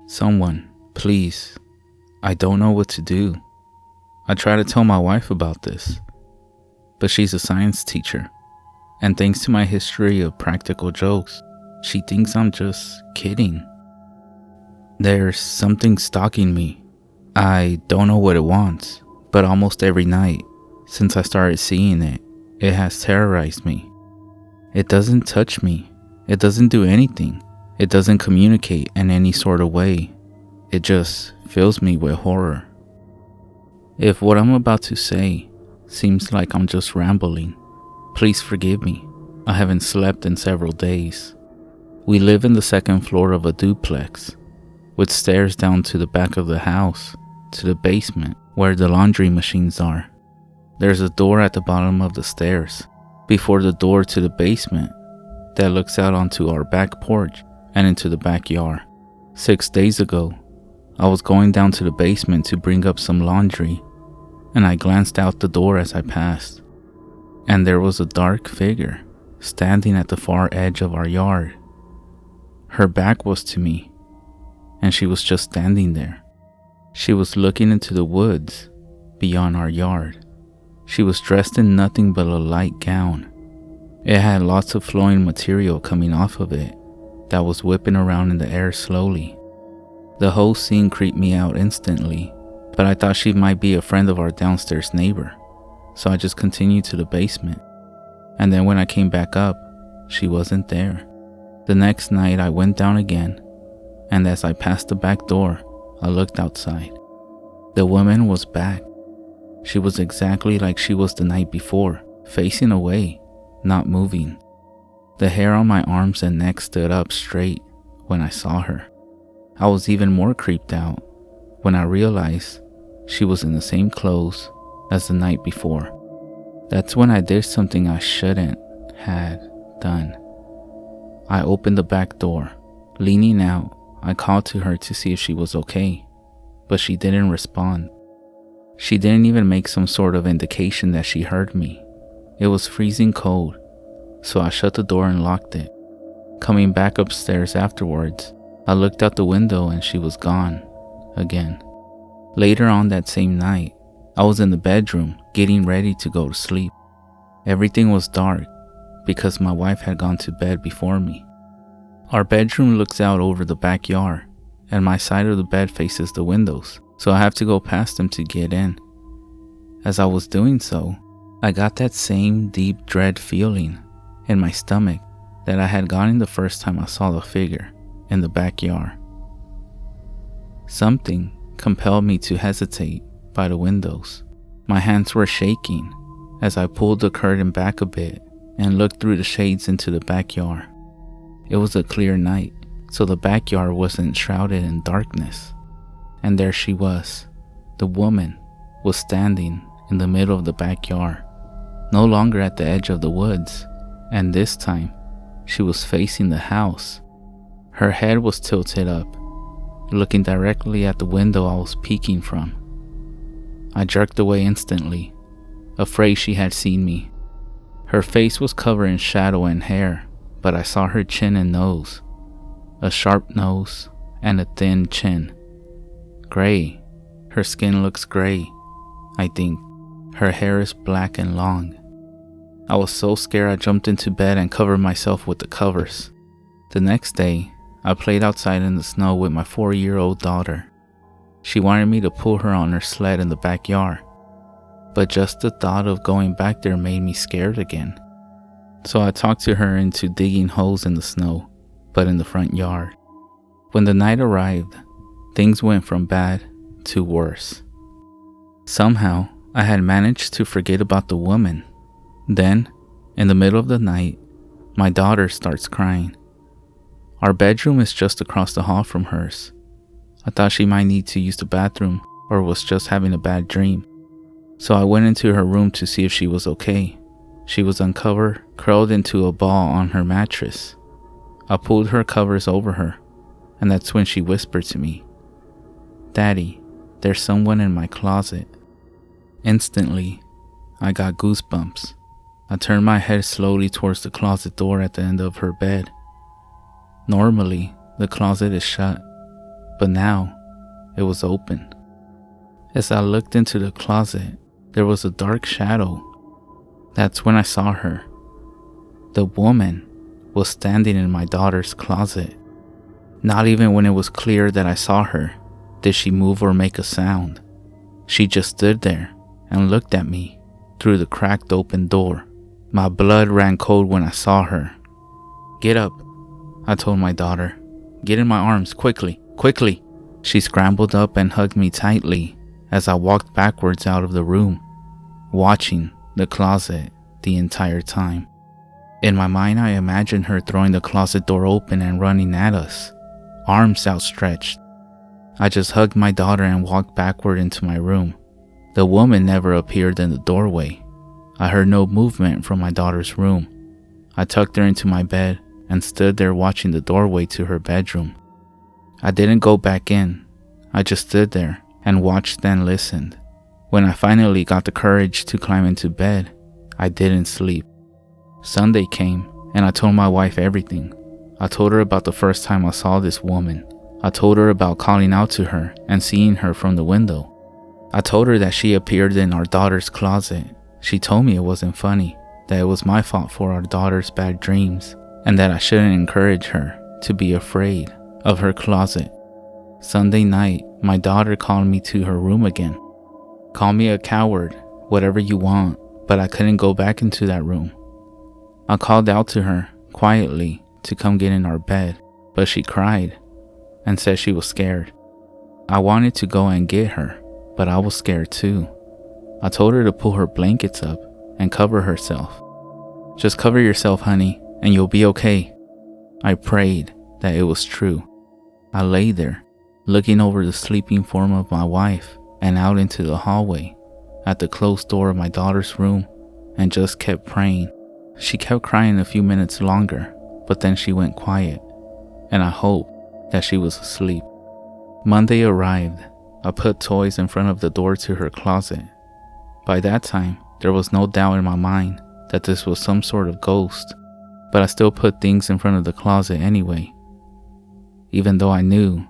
Someone, please. I don't know what to do. I try to tell my wife about this, but she's a science teacher, and thanks to my history of practical jokes, she thinks I'm just kidding. There's something stalking me. I don't know what it wants, but almost every night, since I started seeing it, it has terrorized me. It doesn't touch me. It doesn't do anything. It doesn't communicate in any sort of way. It just fills me with horror. If what I'm about to say seems like I'm just rambling, please forgive me. I haven't slept in several days. We live in the second floor of a duplex, with stairs down to the back of the house, to the basement where the laundry machines are. There's a door at the bottom of the stairs, before the door to the basement, that looks out onto our back porch and into the backyard. 6 days ago, I was going down to the basement to bring up some laundry, and I glanced out the door as I passed, and there was a dark figure standing at the far edge of our yard. Her back was to me, and she was just standing there. She was looking into the woods beyond our yard. She was dressed in nothing but a light gown. It had lots of flowing material coming off of it that was whipping around in the air slowly. The whole scene creeped me out instantly, but I thought she might be a friend of our downstairs neighbor, so I just continued to the basement. And then when I came back up, she wasn't there. The next night I went down again, and as I passed the back door, I looked outside. The woman was back. She was exactly like she was the night before, facing away, not moving. The hair on my arms and neck stood up straight when I saw her. I was even more creeped out when I realized she was in the same clothes as the night before. That's when I did something I shouldn't have done. I opened the back door. Leaning out, I called to her to see if she was okay, but she didn't respond. She didn't even make some sort of indication that she heard me. It was freezing cold, so I shut the door and locked it. Coming back upstairs afterwards, I looked out the window and she was gone again. Later on that same night, I was in the bedroom getting ready to go to sleep. Everything was dark because my wife had gone to bed before me. Our bedroom looks out over the backyard, and my side of the bed faces the windows, so I have to go past them to get in. As I was doing so, I got that same deep dread feeling in my stomach that I had gotten the first time I saw the figure in the backyard. Something compelled me to hesitate by the windows. My hands were shaking as I pulled the curtain back a bit and looked through the shades into the backyard. It was a clear night, so the backyard wasn't shrouded in darkness. And there she was. The woman was standing in the middle of the backyard, no longer at the edge of the woods, and this time she was facing the house. Her head was tilted up, looking directly at the window I was peeking from. I jerked away instantly, afraid she had seen me. Her face was covered in shadow and hair, but I saw her chin and nose, a sharp nose and a thin chin. Gray. Her skin looks gray, I think. Her hair is black and long. I was so scared I jumped into bed and covered myself with the covers. The next day, I played outside in the snow with my 4-year-old daughter. She wanted me to pull her on her sled in the backyard, but just the thought of going back there made me scared again. So I talked to her into digging holes in the snow, but in the front yard. When the night arrived, things went from bad to worse. Somehow, I had managed to forget about the woman. Then, in the middle of the night, my daughter starts crying. Our bedroom is just across the hall from hers. I thought she might need to use the bathroom or was just having a bad dream. So I went into her room to see if she was okay. She was uncovered, curled into a ball on her mattress. I pulled her covers over her, and that's when she whispered to me, "Daddy, there's someone in my closet." Instantly, I got goosebumps. I turned my head slowly towards the closet door at the end of her bed. Normally, the closet is shut, but now it was open. As I looked into the closet, there was a dark shadow. That's when I saw her. The woman was standing in my daughter's closet. Not even when it was clear that I saw her did she move or make a sound. She just stood there and looked at me through the cracked open door. My blood ran cold when I saw her. "Get up," I told my daughter. "Get in my arms, quickly, quickly." She scrambled up and hugged me tightly as I walked backwards out of the room, watching the closet the entire time. In my mind, I imagined her throwing the closet door open and running at us, arms outstretched. I just hugged my daughter and walked backward into my room. The woman never appeared in the doorway. I heard no movement from my daughter's room. I tucked her into my bed and stood there watching the doorway to her bedroom. I didn't go back in. I just stood there and watched and listened. When I finally got the courage to climb into bed, I didn't sleep. Sunday came and I told my wife everything. I told her about the first time I saw this woman. I told her about calling out to her and seeing her from the window. I told her that she appeared in our daughter's closet. She told me it wasn't funny, that it was my fault for our daughter's bad dreams, and that I shouldn't encourage her to be afraid of her closet. Sunday night, my daughter called me to her room again. "Call me a coward, whatever you want, but I couldn't go back into that room." I called out to her quietly to come get in our bed, but she cried and said she was scared. I wanted to go and get her, but I was scared too. I told her to pull her blankets up and cover herself. "Just cover yourself, honey, and you'll be okay." I prayed that it was true. I lay there, looking over the sleeping form of my wife and out into the hallway at the closed door of my daughter's room, and just kept praying. She kept crying a few minutes longer, but then she went quiet, and I hoped that she was asleep. Monday arrived. I put toys in front of the door to her closet. By that time, there was no doubt in my mind that this was some sort of ghost, but I still put things in front of the closet anyway, even though I knew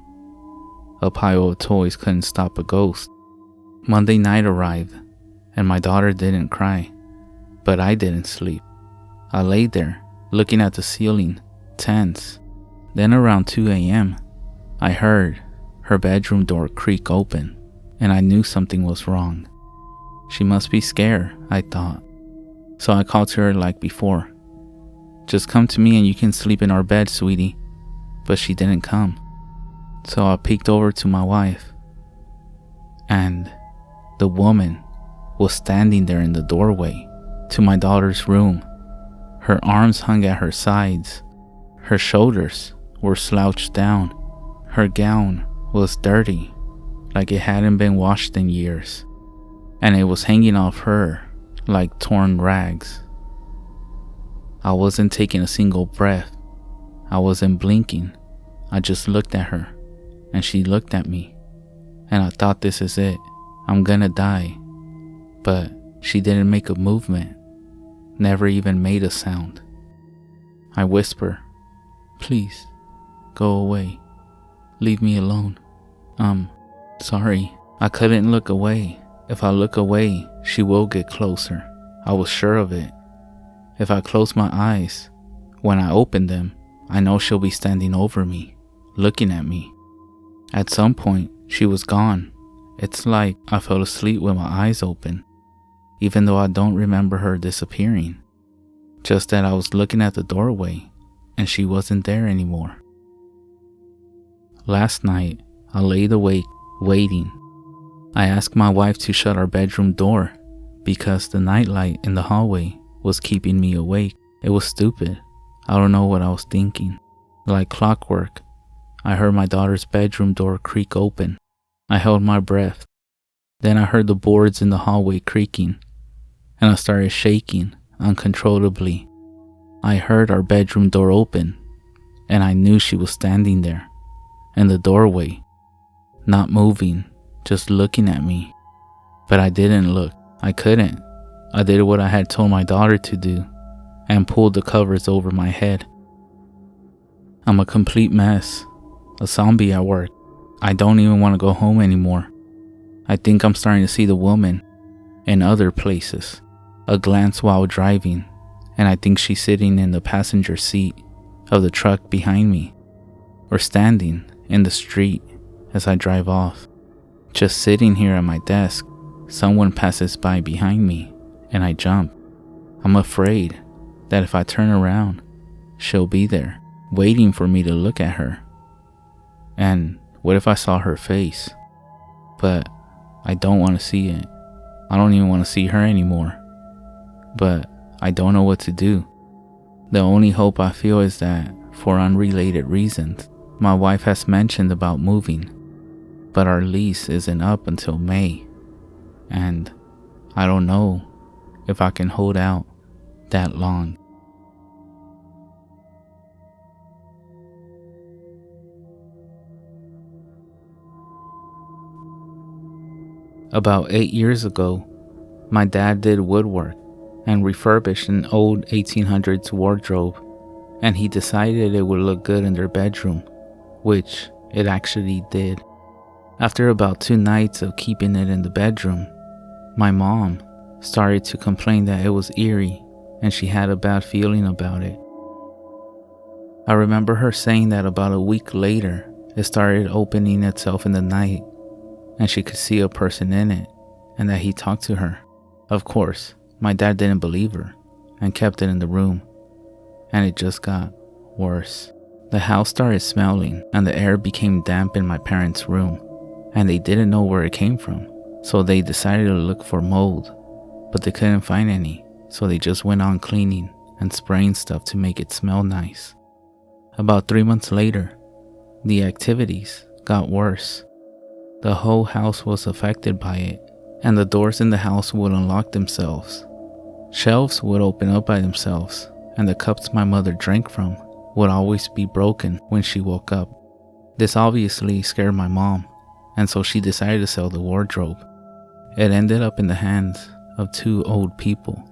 a pile of toys couldn't stop a ghost. Monday night arrived, and my daughter didn't cry, but I didn't sleep. I laid there, looking at the ceiling, tense. Then around 2 a.m., I heard her bedroom door creak open, and I knew something was wrong. She must be scared, I thought. So I called to her like before. "Just come to me and you can sleep in our bed, sweetie." But she didn't come. So I peeked over to my wife, and the woman was standing there in the doorway to my daughter's room. Her arms hung at her sides. Her shoulders were slouched down. Her gown was dirty, like it hadn't been washed in years, and it was hanging off her like torn rags. I wasn't taking a single breath. I wasn't blinking. I just looked at her, and she looked at me, and I thought, this is it. I'm gonna die. But she didn't make a movement, never even made a sound. I whisper, "Please, go away. Leave me alone. Sorry." I couldn't look away. If I look away, she will get closer. I was sure of it. If I close my eyes, when I open them, I know she'll be standing over me, looking at me. At some point, she was gone. It's like I fell asleep with my eyes open, even though I don't remember her disappearing. Just that I was looking at the doorway, and she wasn't there anymore. Last night, I laid awake, waiting. I asked my wife to shut our bedroom door because the nightlight in the hallway was keeping me awake. It was stupid. I don't know what I was thinking. Like clockwork, I heard my daughter's bedroom door creak open. I held my breath. Then I heard the boards in the hallway creaking, and I started shaking uncontrollably. I heard our bedroom door open, and I knew she was standing there in the doorway, not moving, just looking at me. But I didn't look. I couldn't. I did what I had told my daughter to do and pulled the covers over my head. I'm a complete mess, a zombie at work, I don't even want to go home anymore. I think I'm starting to see the woman in other places. A glance while driving, and I think she's sitting in the passenger seat of the truck behind me, or standing in the street as I drive off. Just sitting here at my desk, someone passes by behind me, and I jump. I'm afraid that if I turn around, she'll be there, waiting for me to look at her. And what if I saw her face? But I don't want to see it. I don't even want to see her anymore. But I don't know what to do. The only hope I feel is that, for unrelated reasons, my wife has mentioned about moving, but our lease isn't up until May, and I don't know if I can hold out that long. About 8 years ago, my dad did woodwork and refurbished an old 1800s wardrobe, and he decided it would look good in their bedroom, which it actually did. After about 2 nights of keeping it in the bedroom, my mom started to complain that it was eerie and she had a bad feeling about it. I remember her saying that about a week later, it started opening itself in the night and she could see a person in it and that he talked to her. Of course, my dad didn't believe her and kept it in the room, and it just got worse. The house started smelling and the air became damp in my parents' room, and they didn't know where it came from, so they decided to look for mold, but they couldn't find any, so they just went on cleaning and spraying stuff to make it smell nice. About 3 months later, the activities got worse. The whole house was affected by it, and the doors in the house would unlock themselves. Shelves would open up by themselves, and the cups my mother drank from would always be broken when she woke up. This obviously scared my mom, and so she decided to sell the wardrobe. It ended up in the hands of 2 old people,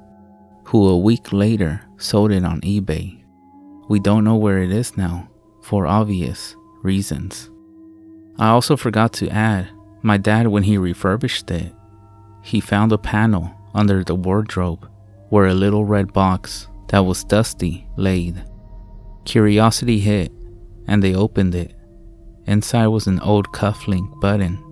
who a week later sold it on eBay. We don't know where it is now, for obvious reasons. I also forgot to add, my dad, when he refurbished it, he found a panel under the wardrobe where a little red box that was dusty laid. Curiosity hit, and they opened it. Inside was an old cufflink button,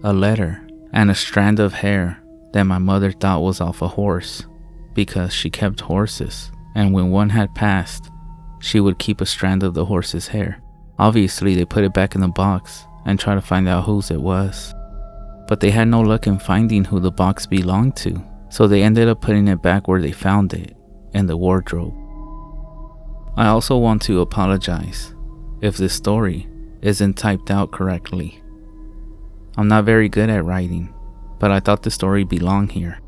a letter, and a strand of hair that my mother thought was off a horse, because she kept horses, and when one had passed, she would keep a strand of the horse's hair. Obviously, they put it back in the box and tried to find out whose it was, but they had no luck in finding who the box belonged to, so they ended up putting it back where they found it, in the wardrobe. I also want to apologize if this story isn't typed out correctly. I'm not very good at writing, but I thought the story belonged here.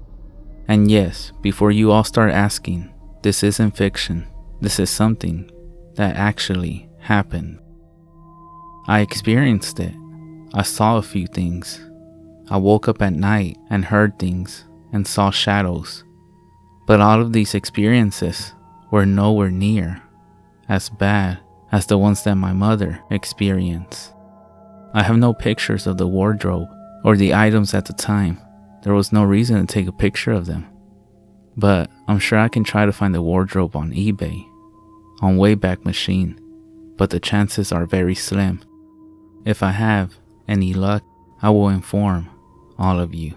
And yes, before you all start asking, this isn't fiction. This is something that actually happened. I experienced it. I saw a few things. I woke up at night and heard things and saw shadows. But all of these experiences were nowhere near as bad as the ones that my mother experienced. I have no pictures of the wardrobe or the items at the time. There was no reason to take a picture of them. But I'm sure I can try to find the wardrobe on eBay, on Wayback Machine, but the chances are very slim. If I have any luck, I will inform all of you.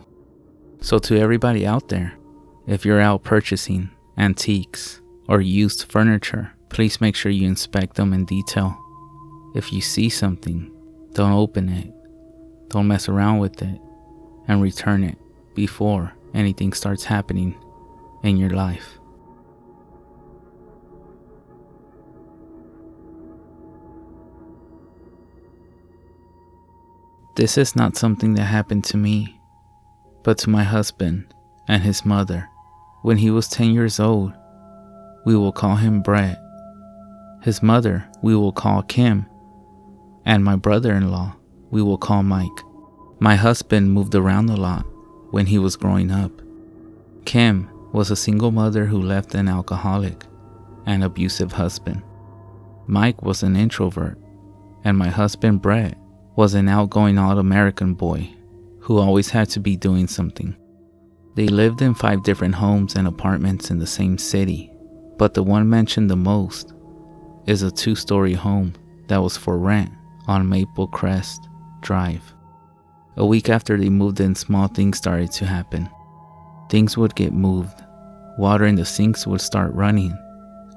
So to everybody out there, if you're out purchasing antiques or used furniture, please make sure you inspect them in detail. If you see something, don't open it, don't mess around with it, and return it before anything starts happening in your life. This is not something that happened to me, but to my husband and his mother. When he was 10 years old, we will call him Brett. His mother we will call Kim, and my brother-in-law we will call Mike. My husband moved around a lot when he was growing up. Kim was a single mother who left an alcoholic and abusive husband. Mike was an introvert, and my husband Brett was an outgoing all-American boy who always had to be doing something. They lived in 5 different homes and apartments in the same city, but the one mentioned the most is a 2-story home that was for rent on Maple Crest Drive. A week after they moved in, small things started to happen. Things would get moved, water in the sinks would start running,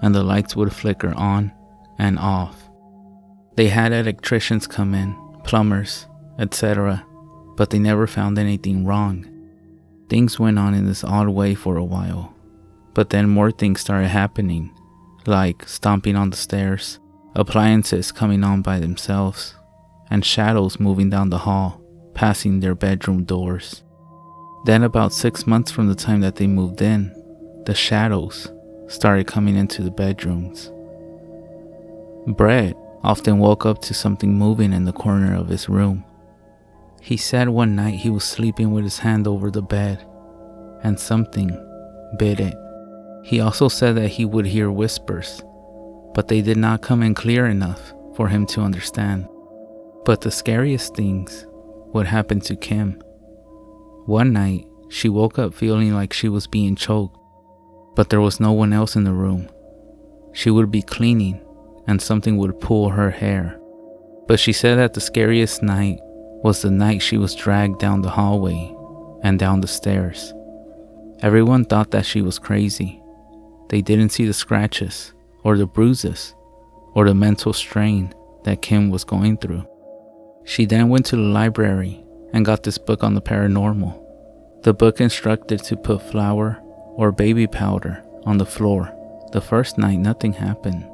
and the lights would flicker on and off. They had electricians come in, plumbers, etc., but they never found anything wrong. Things went on in this odd way for a while, but then more things started happening, like stomping on the stairs, appliances coming on by themselves, and shadows moving down the hall, passing their bedroom doors. Then about 6 months from the time that they moved in, the shadows started coming into the bedrooms. Brett often woke up to something moving in the corner of his room. He said one night he was sleeping with his hand over the bed, and something bit it. He also said that he would hear whispers, but they did not come in clear enough for him to understand. But the scariest things would happen to Kim. One night, she woke up feeling like she was being choked, but there was no one else in the room. She would be cleaning, and something would pull her hair. But she said that the scariest night was the night she was dragged down the hallway and down the stairs. Everyone thought that she was crazy. They didn't see the scratches, or the bruises, or the mental strain that Kim was going through. She then went to the library and got this book on the paranormal. The book instructed to put flour or baby powder on the floor. The first night nothing happened,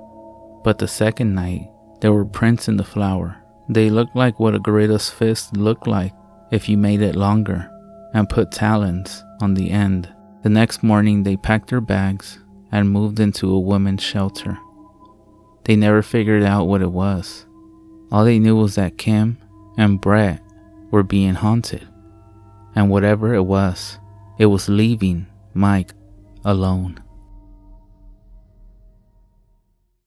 but the second night there were prints in the flour. They looked like what a gorilla's fist looked like if you made it longer and put talons on the end. The next morning they packed their bags and moved into a women's shelter. They never figured out what it was. All they knew was that Kim and Brett were being haunted, and whatever it was leaving Mike alone.